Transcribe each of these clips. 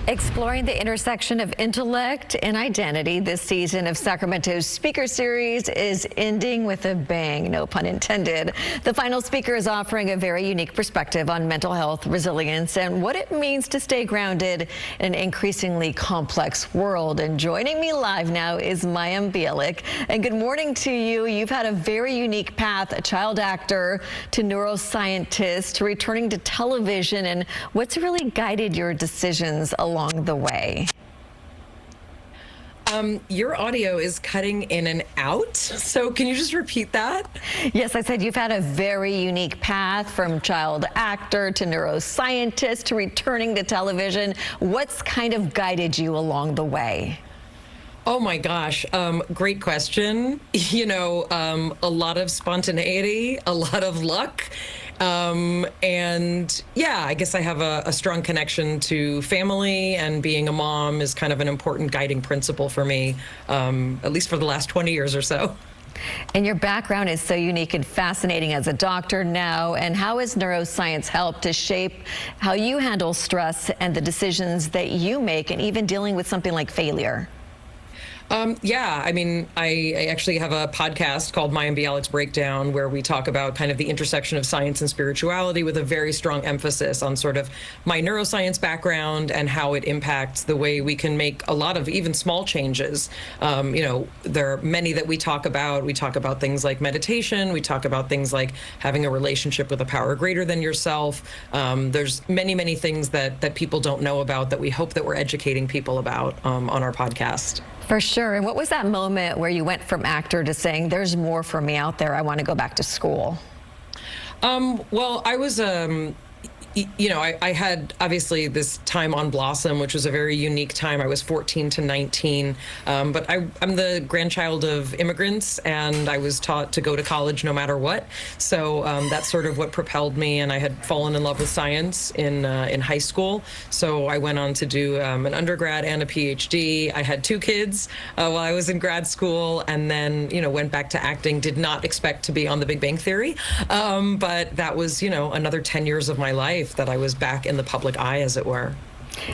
Exploring the intersection of intellect and identity, this season of Sacramento Speakers Series is ending with a bang, no pun intended. The final speaker is offering a very unique perspective on mental health, resilience, and what it means to stay grounded in an increasingly complex world. And joining me live now is Mayim Bialik. And good morning to you. You've had a very unique path, a child actor to neuroscientist to returning to television. And what's really guided your decisions along the way? Your audio is cutting in and out, so can you just repeat that? Yes, I said you've had a very unique path from child actor to neuroscientist to returning to television. What's kind of guided you along the way? Oh my gosh, great question. You know, a lot of spontaneity, a lot of luck. And yeah, I guess I have a strong connection to family, and being a mom is kind of an important guiding principle for me, at least for the last 20 years or so. And your background is so unique and fascinating as a doctor now. And how has neuroscience helped to shape how you handle stress and the decisions that you make, and even dealing with something like failure? Yeah, I mean, I actually have a podcast called Mayim Bialik's Breakdown, where we talk about kind of the intersection of science and spirituality, with a very strong emphasis on sort of my neuroscience background and how it impacts the way we can make a lot of even small changes. You know, there are many that we talk about. We talk about things like meditation. We talk about things like having a relationship with a power greater than yourself. There's many, many things that people don't know about that we hope that we're educating people about on our podcast. For sure. And what was that moment where you went from actor to saying, there's more for me out there, I want to go back to school? Well, I was, you know, I had obviously this time on Blossom, which was a very unique time. I was 14 to 19, but I'm the grandchild of immigrants, and I was taught to go to college no matter what. So that's sort of what propelled me, and I had fallen in love with science in high school. So I went on to do an undergrad and a PhD. I had 2 kids while I was in grad school, and then, you know, went back to acting. Did not expect to be on The Big Bang Theory, but that was, you know, another 10 years of my life that I was back in the public eye, as it were.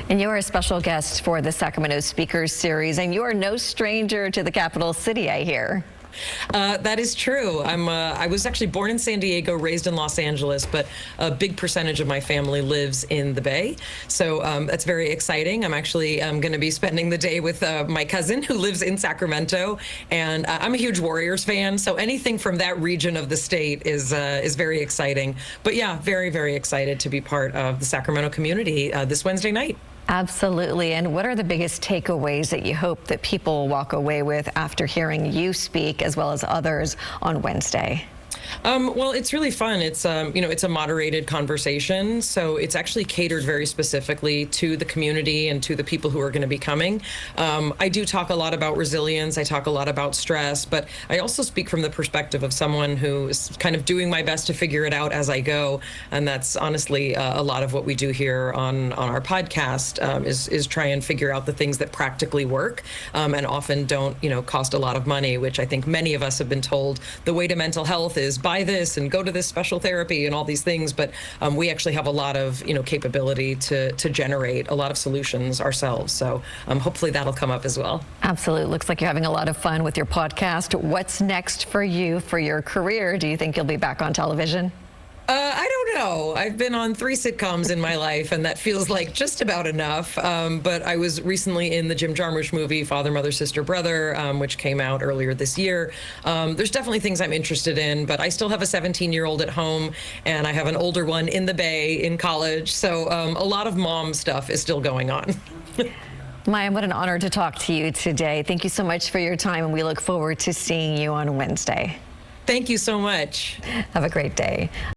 And you are a special guest for the Sacramento Speakers Series, and you are no stranger to the capital city, I hear. That is true. I was actually born in San Diego, raised in Los Angeles, but a big percentage of my family lives in the Bay. So that's very exciting. I'm actually going to be spending the day with my cousin who lives in Sacramento, and I'm a huge Warriors fan. So anything from that region of the state is very exciting. But yeah, very, very excited to be part of the Sacramento community this Wednesday night. Absolutely. And what are the biggest takeaways that you hope that people will walk away with after hearing you speak, as well as others, on Wednesday? Well, it's really fun. It's, you know, it's a moderated conversation, so it's actually catered very specifically to the community and to the people who are going to be coming. I do talk a lot about resilience. I talk a lot about stress, but I also speak from the perspective of someone who is kind of doing my best to figure it out as I go. And that's honestly a lot of what we do here on our podcast, is try and figure out the things that practically work, and often don't, you know, cost a lot of money, which I think many of us have been told the way to mental health is buy this and go to this special therapy and all these things, but we actually have a lot of, you know, capability to generate a lot of solutions ourselves. So hopefully that'll come up as well. Absolutely. Looks like you're having a lot of fun with your podcast. What's next for you for your career? Do you think you'll be back on television? I don't know. I've been on 3 sitcoms in my life, and that feels like just about enough. But I was recently in the Jim Jarmusch movie, Father, Mother, Sister, Brother, which came out earlier this year. There's definitely things I'm interested in, but I still have a 17-year-old at home, and I have an older one in the Bay in college. So a lot of mom stuff is still going on. Mayim, what an honor to talk to you today. Thank you so much for your time, and we look forward to seeing you on Wednesday. Thank you so much. Have a great day.